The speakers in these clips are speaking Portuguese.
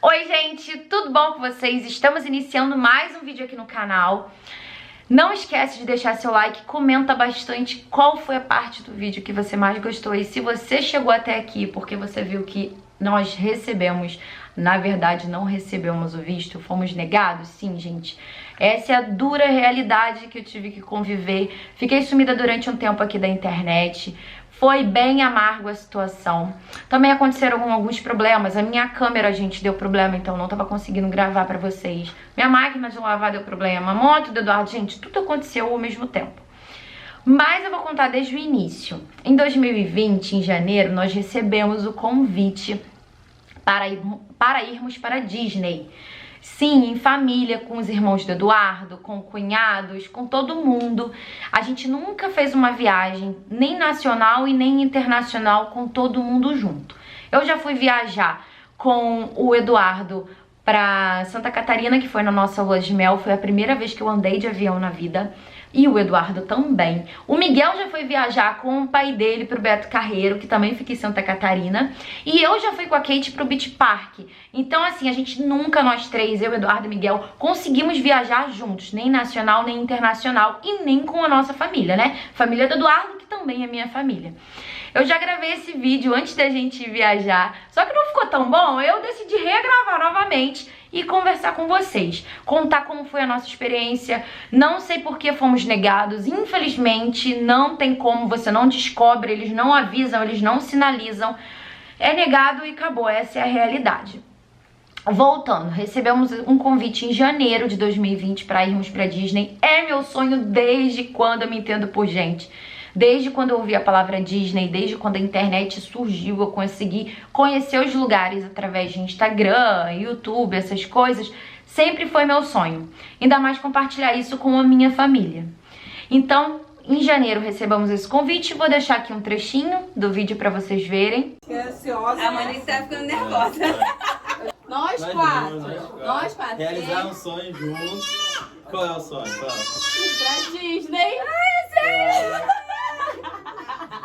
Oi gente, tudo bom com vocês? Estamos iniciando mais um vídeo aqui no canal. Não esquece de deixar seu like, comenta bastante qual foi a parte do vídeo que você mais gostou. E se você chegou até aqui porque você viu que nós recebemos, na verdade não recebemos o visto, fomos negados, sim gente. Essa é a dura realidade que eu tive que conviver. Fiquei sumida durante um tempo aqui da internet. Foi bem amargo a situação. Também aconteceram alguns problemas. A minha câmera, gente, deu problema, então não tava conseguindo gravar pra vocês. Minha máquina de lavar deu problema. A moto do Eduardo, gente, tudo aconteceu ao mesmo tempo. Mas eu vou contar desde o início. Em 2020, em janeiro, nós recebemos o convite para irmos para a Disney. Sim, em família, com os irmãos do Eduardo, com cunhados, com todo mundo. A gente nunca fez uma viagem, nem nacional e nem internacional, com todo mundo junto. Eu já fui viajar com o Eduardo para Santa Catarina, que foi na nossa lua de mel. Foi a primeira vez que eu andei de avião na vida. E o Eduardo também. O Miguel já foi viajar com o pai dele pro Beto Carreiro, que também fica em Santa Catarina. E eu já fui com a Kate pro Beach Park. Então, assim, a gente nunca, nós três, eu, Eduardo e Miguel, conseguimos viajar juntos. Nem nacional, nem internacional. E nem com a nossa família, né? Família do Eduardo, que também é minha família. Eu já gravei esse vídeo antes da gente viajar. Só que não ficou tão bom, eu decidi regravar novamente e conversar com vocês, contar como foi a nossa experiência. Não sei por que fomos negados, infelizmente não tem como, você não descobre, eles não avisam, eles não sinalizam, é negado e acabou, essa é a realidade. Voltando, recebemos um convite em janeiro de 2020 para irmos para Disney. É meu sonho desde quando eu me entendo por gente. Desde quando eu ouvi a palavra Disney, desde quando a internet surgiu, eu consegui conhecer os lugares através de Instagram, YouTube, essas coisas. Sempre foi meu sonho. Ainda mais compartilhar isso com a minha família. Então, em janeiro recebemos esse convite. Vou deixar aqui um trechinho do vídeo para vocês verem. A Monique tá ficando nervosa. Nós quatro. Realizar um sonho juntos. Qual é o sonho? Qual? Pra Disney. Ai, sério?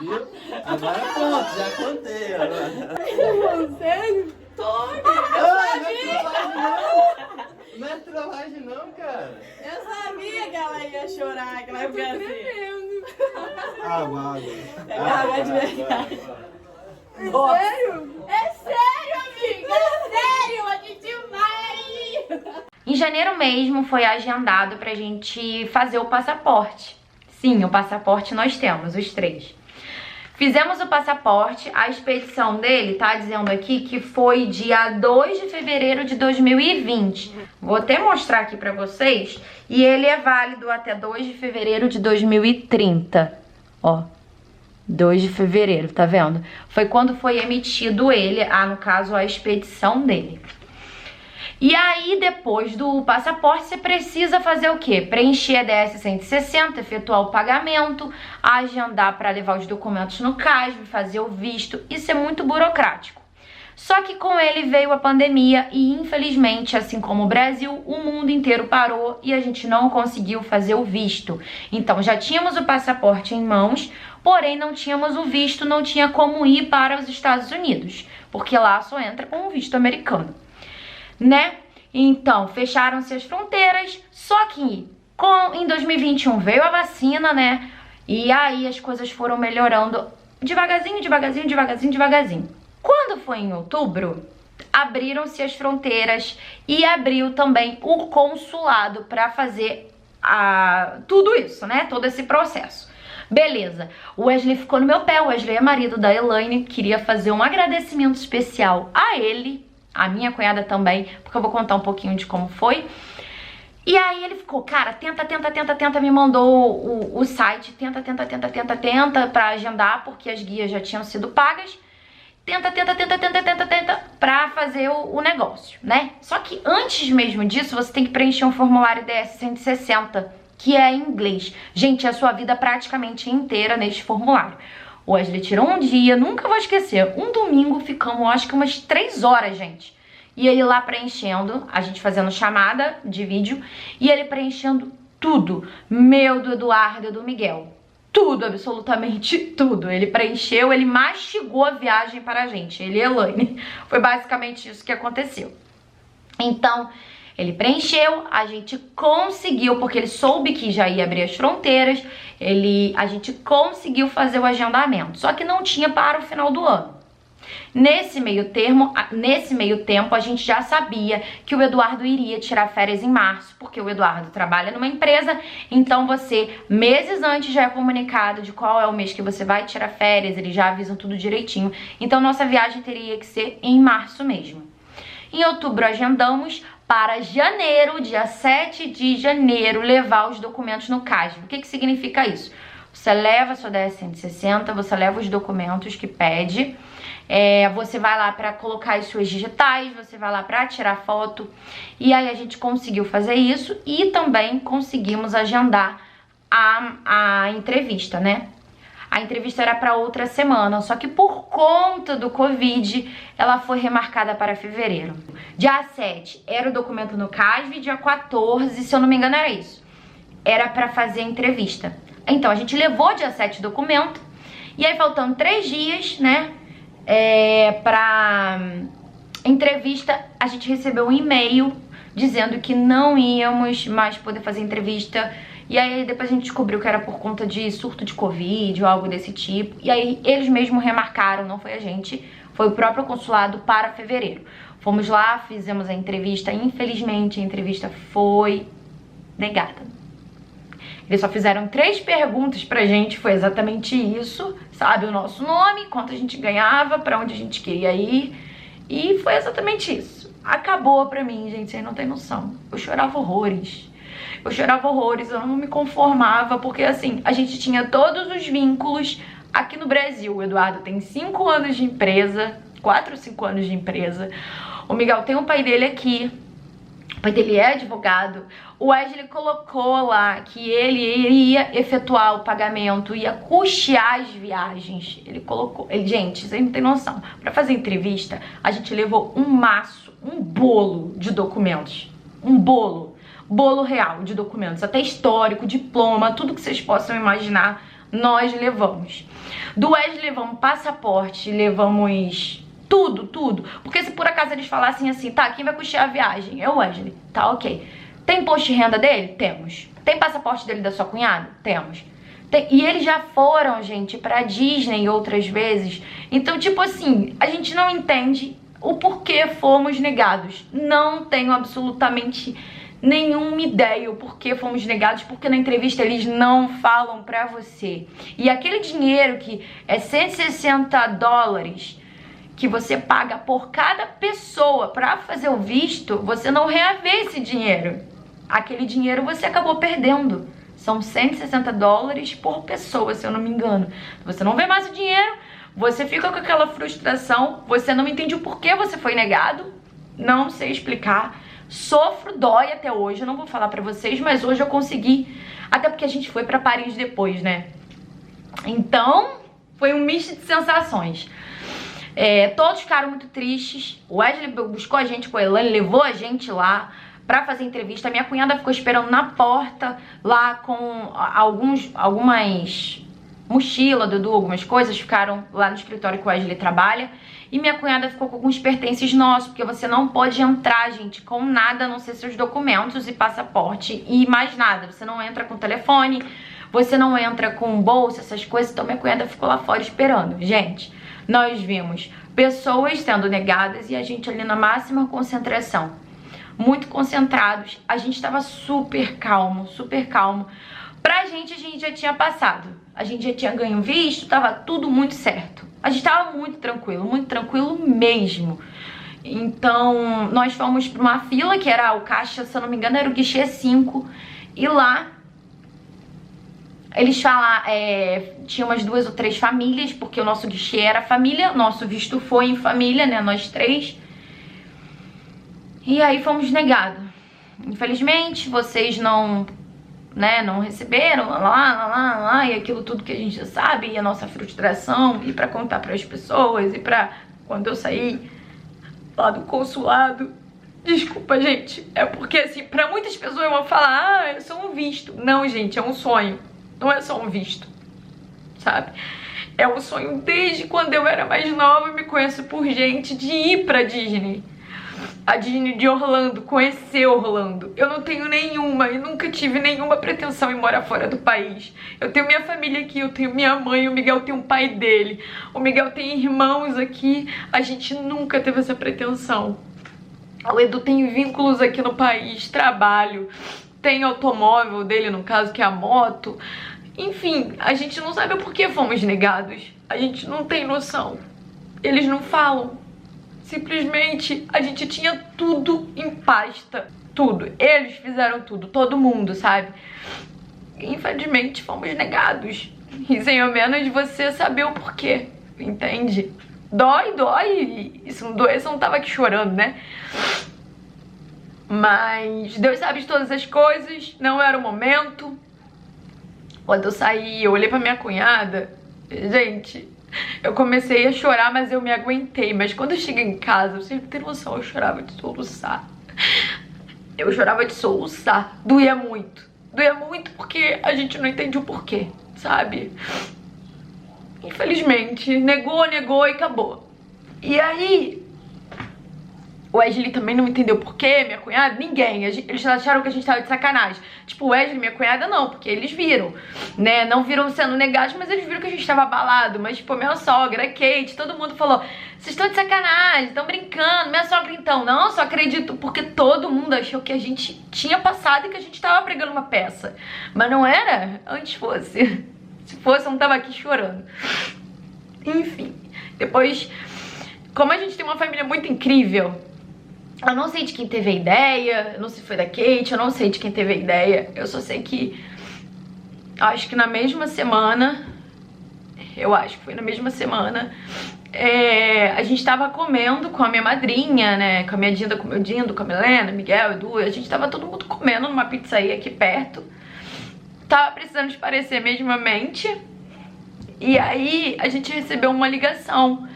Viu? Agora pronto, já contei. Agora. Sério? Tô, Não é trollagem não, cara. eu sabia que ela ia chorar, que ela ia ficar assim. Água. É água de verdade. Nossa. Sério? É sério, amiga! É sério! A gente vai! Em janeiro mesmo foi agendado pra gente fazer o passaporte. Sim, o passaporte nós temos, os três. Fizemos o passaporte, a expedição dele tá dizendo aqui que foi dia 2 de fevereiro de 2020. Vou até mostrar aqui pra vocês. E ele é válido até 2 de fevereiro de 2030. Ó, 2 de fevereiro, tá vendo? Foi quando foi emitido ele, no caso, a expedição dele. E aí, depois do passaporte, você precisa fazer o quê? Preencher a DS 160, efetuar o pagamento, agendar para levar os documentos no CASB, fazer o visto. Isso é muito burocrático. Só que com ele veio a pandemia e, infelizmente, assim como o Brasil, o mundo inteiro parou e a gente não conseguiu fazer o visto. Então, já tínhamos o passaporte em mãos, porém não tínhamos o visto, não tinha como ir para os Estados Unidos, porque lá só entra com o visto americano. Né? Então, fecharam-se as fronteiras, só que em 2021 veio a vacina, né? E aí as coisas foram melhorando devagarzinho. Quando foi em outubro, abriram-se as fronteiras e abriu também o consulado para fazer tudo isso, né? Todo esse processo. Beleza, o Wesley ficou no meu pé, o Wesley é marido da Elaine, queria fazer um agradecimento especial a ele, a minha cunhada também, porque eu vou contar um pouquinho de como foi. E aí ele ficou, cara, tenta, me mandou o site, tenta pra agendar, porque as guias já tinham sido pagas. Tenta pra fazer o negócio, né? Só que antes mesmo disso, você tem que preencher um formulário DS 160, que é em inglês. Gente, é a sua vida praticamente inteira neste formulário. O Wesley tirou um dia, nunca vou esquecer, um domingo, ficamos acho que umas 3 horas, gente. E ele lá preenchendo, a gente fazendo chamada de vídeo, e ele preenchendo tudo. Meu, do Eduardo e do Miguel. Tudo, absolutamente tudo. Ele preencheu, ele mastigou a viagem para a gente, ele e a Elaine. Foi basicamente isso que aconteceu. Então, ele preencheu, a gente conseguiu, porque ele soube que já ia abrir as fronteiras, a gente conseguiu fazer o agendamento, só que não tinha para o final do ano. Nesse meio tempo, a gente já sabia que o Eduardo iria tirar férias em março, porque o Eduardo trabalha numa empresa, então você, meses antes, já é comunicado de qual é o mês que você vai tirar férias, eles já avisam tudo direitinho. Então, nossa viagem teria que ser em março mesmo. Em outubro, agendamos para janeiro, dia 7 de janeiro, levar os documentos no CASV. O que significa isso? Você leva a sua DS-160, você leva os documentos que pede, você vai lá para colocar as suas digitais, você vai lá para tirar foto, e aí a gente conseguiu fazer isso e também conseguimos agendar a entrevista, né? A entrevista era para outra semana, só que por conta do Covid, ela foi remarcada para fevereiro. Dia 7 era o documento no CASV, dia 14, se eu não me engano era isso, era para fazer a entrevista. Então, a gente levou dia 7 o documento, e aí faltando 3 dias, né, pra entrevista, a gente recebeu um e-mail dizendo que não íamos mais poder fazer entrevista. E aí depois a gente descobriu que era por conta de surto de Covid ou algo desse tipo. E aí eles mesmos remarcaram, não foi a gente, foi o próprio consulado para fevereiro. Fomos lá, fizemos a entrevista, infelizmente a entrevista foi negada. Eles só fizeram 3 perguntas pra gente, foi exatamente isso, sabe? O nosso nome, quanto a gente ganhava, pra onde a gente queria ir, e foi exatamente isso. Acabou pra mim, gente, vocês não tem noção. Eu chorava horrores. Eu não me conformava, porque assim, a gente tinha todos os vínculos aqui no Brasil. O Eduardo tem 5 anos de empresa, 4 ou 5 anos de empresa. O Miguel tem o pai dele aqui, o pai dele é advogado. O Wesley colocou lá que ele iria efetuar o pagamento, ia custear as viagens. Ele colocou, gente, vocês não tem noção. Pra fazer entrevista, a gente levou um maço, um bolo de documentos. Um bolo real de documentos, até histórico, diploma, tudo que vocês possam imaginar, nós levamos. Do Wesley levamos passaporte, levamos tudo. Porque se por acaso eles falassem assim, tá, quem vai custear a viagem? É o Wesley, tá, ok. Tem imposto de renda dele? Temos. Tem passaporte dele da sua cunhada? Temos. E eles já foram, gente, pra Disney outras vezes. Então, tipo assim, a gente não entende o porquê fomos negados. Não tenho absolutamente nenhuma ideia o porquê fomos negados, porque na entrevista eles não falam pra você. E aquele dinheiro que é $160 que você paga por cada pessoa pra fazer o visto, você não reavê esse dinheiro. Aquele dinheiro você acabou perdendo. São $160 por pessoa, se eu não me engano. Você não vê mais o dinheiro, você fica com aquela frustração, você não entende o porquê você foi negado, não sei explicar. Sofro, dói até hoje, eu não vou falar pra vocês, mas hoje eu consegui, até porque a gente foi pra Paris depois, né? Então, foi um misto de sensações. Todos ficaram muito tristes. O Wesley buscou a gente com a Elaine, levou a gente lá pra fazer entrevista. A minha cunhada ficou esperando na porta, lá com algumas mochila, Dudu, algumas coisas, ficaram lá no escritório que o Wesley trabalha. E minha cunhada ficou com alguns pertences nossos, porque você não pode entrar, gente, com nada, a não ser seus documentos e passaporte e mais nada. Você não entra com telefone, você não entra com bolsa, essas coisas. Então minha cunhada ficou lá fora esperando. Gente, nós vimos pessoas sendo negadas e a gente ali na máxima concentração. Muito concentrados. A gente tava super calmo, super calmo. Pra gente, a gente já tinha passado. A gente já tinha ganho visto, tava tudo muito certo. A gente tava muito tranquilo mesmo. Então, nós fomos pra uma fila, que era o caixa, se eu não me engano, era o guichê 5. E lá, eles falaram, tinha umas 2 ou 3 famílias, porque o nosso guichê era família, nosso visto foi em família, né, nós 3. E aí fomos negados. Infelizmente, vocês não receberam, lá, e aquilo tudo que a gente já sabe, e a nossa frustração, e pra contar pras pessoas, e pra quando eu saí lá do consulado. Desculpa, gente, é porque assim, pra muitas pessoas vão falar, é só um visto. Não, gente, é um sonho, não é só um visto, sabe? É um sonho desde quando eu era mais nova e me conheço por gente de ir pra Disney. a Disney de Orlando, conhecer Orlando. Eu não tenho nenhuma, e nunca tive nenhuma pretensão em morar fora do país. Eu tenho minha família aqui, eu tenho minha mãe, o Miguel tem um pai dele, o Miguel tem irmãos aqui, a gente nunca teve essa pretensão. O Edu tem vínculos aqui no país, trabalho, tem automóvel dele, no caso, que é a moto. Enfim, a gente não sabe por que fomos negados, a gente não tem noção. Eles não falam. Simplesmente a gente tinha tudo em pasta. Tudo. Eles fizeram tudo. Todo mundo, sabe? Infelizmente fomos negados. E sem ao menos você saber o porquê. Entende? Dói, dói. E se não doesse eu não tava aqui chorando, né? Mas Deus sabe de todas as coisas. Não era o momento. Quando eu saí, eu olhei pra minha cunhada. Gente, eu comecei a chorar, mas eu me aguentei. Mas quando eu cheguei em casa, você não tem noção, eu chorava de soluçar. Eu chorava de soluçar. Doía muito. Doía muito porque a gente não entende o porquê, sabe? Infelizmente, negou e acabou. E aí, o Wesley também não entendeu por quê, minha cunhada, ninguém. Eles acharam que a gente tava de sacanagem. Tipo, o Wesley e minha cunhada não, porque eles viram, né? Não viram sendo negados, mas eles viram que a gente tava abalado. Mas, tipo, minha sogra, a Kate, todo mundo falou: vocês estão de sacanagem, estão brincando. Minha sogra, então, não, só acredito porque todo mundo achou que a gente tinha passado e que a gente tava pregando uma peça. Mas não era, antes fosse. Se fosse, eu não tava aqui chorando. Enfim, depois, como a gente tem uma família muito incrível, eu não sei de quem teve a ideia, eu não sei se foi da Kate, eu não sei de quem teve a ideia. Eu só sei que, acho que na mesma semana, eu acho que foi na mesma semana, a gente tava comendo com a minha madrinha, né, com a minha Dinda, com o meu Dindo, com a Milena, Miguel, Edu, a gente tava todo mundo comendo numa pizzaria aqui perto. Tava precisando de parecer mesmamente. E aí a gente recebeu uma ligação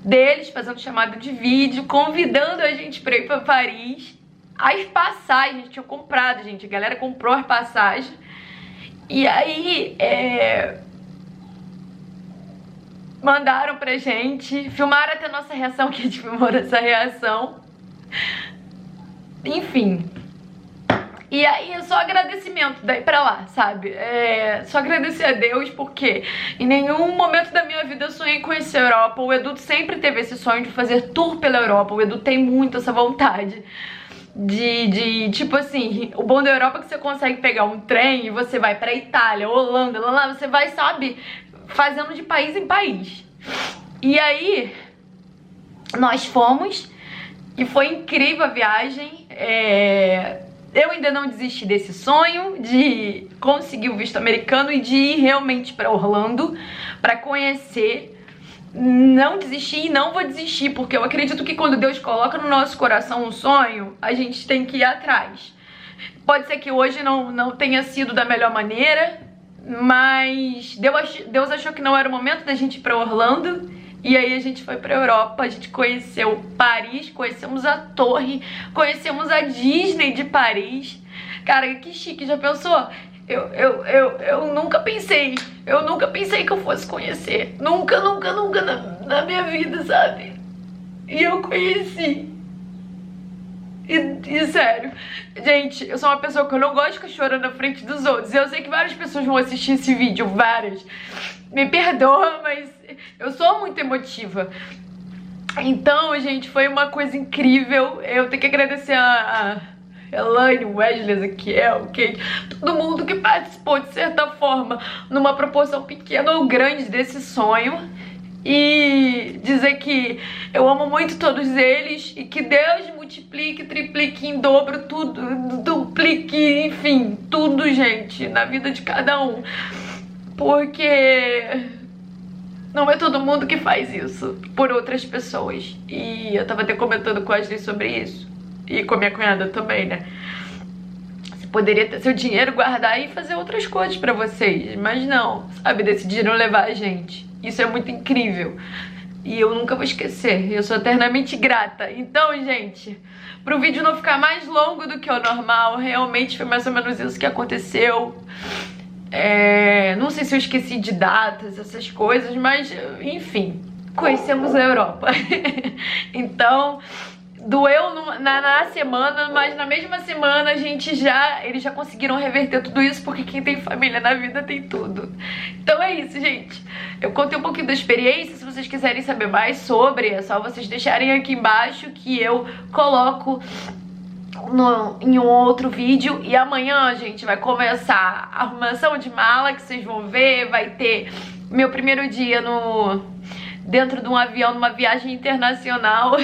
deles fazendo chamada de vídeo, convidando a gente pra ir pra Paris. As passagens, a gente tinha comprado, gente, a galera comprou as passagens. E aí, mandaram pra gente, filmaram até a nossa reação, que a gente filmou essa reação. Enfim. E aí é só agradecimento daí pra lá, sabe? Só agradecer a Deus, porque em nenhum momento da minha vida eu sonhei conhecer a Europa. O Edu sempre teve esse sonho de fazer tour pela Europa. O Edu tem muito essa vontade tipo assim, o bom da Europa é que você consegue pegar um trem e você vai pra Itália, Holanda, lá você vai, sabe, fazendo de país em país. E aí nós fomos e foi incrível a viagem. Eu ainda não desisti desse sonho de conseguir o visto americano e de ir realmente pra Orlando pra conhecer. Não desisti e não vou desistir, porque eu acredito que quando Deus coloca no nosso coração um sonho, a gente tem que ir atrás. Pode ser que hoje não tenha sido da melhor maneira, mas Deus achou que não era o momento da gente ir pra Orlando. E aí a gente foi pra Europa, a gente conheceu Paris, conhecemos a Torre, conhecemos a Disney de Paris. Cara, que chique, já pensou? Eu nunca pensei que eu fosse conhecer. Nunca na minha vida, sabe? E eu conheci. E sério, gente, eu sou uma pessoa que eu não gosto de ficar chorando na frente dos outros. E eu sei que várias pessoas vão assistir esse vídeo, várias. Me perdoa, mas eu sou muito emotiva. Então, gente, foi uma coisa incrível. Eu tenho que agradecer a Elaine, o Wesley, Ezequiel, o Kate, todo mundo que participou de certa forma, numa proporção pequena ou grande desse sonho. E dizer que eu amo muito todos eles e que Deus multiplique, triplique em dobro tudo, duplique, enfim, tudo, gente, na vida de cada um. Porque não é todo mundo que faz isso por outras pessoas. E eu tava até comentando com a Ashley sobre isso. E com a minha cunhada também, né? Você poderia ter seu dinheiro, guardar e fazer outras coisas pra vocês. Mas não, sabe? Decidiram levar a gente. Isso é muito incrível. E eu nunca vou esquecer. Eu sou eternamente grata. Então, gente, pro vídeo não ficar mais longo do que o normal, realmente foi mais ou menos isso que aconteceu. Não sei se eu esqueci de datas, essas coisas, mas enfim, conhecemos a Europa. Então, doeu na semana, mas na mesma semana eles já conseguiram reverter tudo isso, porque quem tem família na vida tem tudo. Então é isso, gente. Eu contei um pouquinho da experiência. Se vocês quiserem saber mais sobre, é só vocês deixarem aqui embaixo que eu coloco em um outro vídeo. E amanhã, gente, vai começar a arrumação de mala, que vocês vão ver. Vai ter meu primeiro dia dentro de um avião, numa viagem internacional.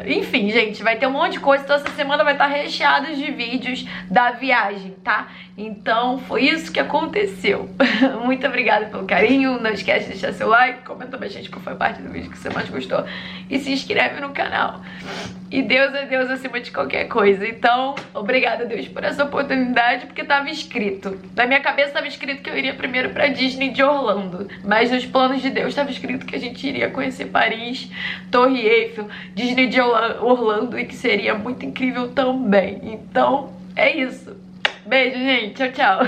Enfim, gente, vai ter um monte de coisa. Então essa semana vai estar recheada de vídeos da viagem, tá? Então foi isso que aconteceu. Muito obrigada pelo carinho. Não esquece de deixar seu like, comenta bastante qual foi a parte do vídeo que você mais gostou e se inscreve no canal. E Deus é Deus acima de qualquer coisa. Então, obrigada, Deus, por essa oportunidade, porque tava escrito. Na minha cabeça tava escrito que eu iria primeiro pra Disney de Orlando, mas nos planos de Deus tava escrito que a gente iria conhecer Paris, Torre Eiffel, Disney de Orlando, e que seria muito incrível também. Então, é isso. Beijo, gente. Tchau, tchau.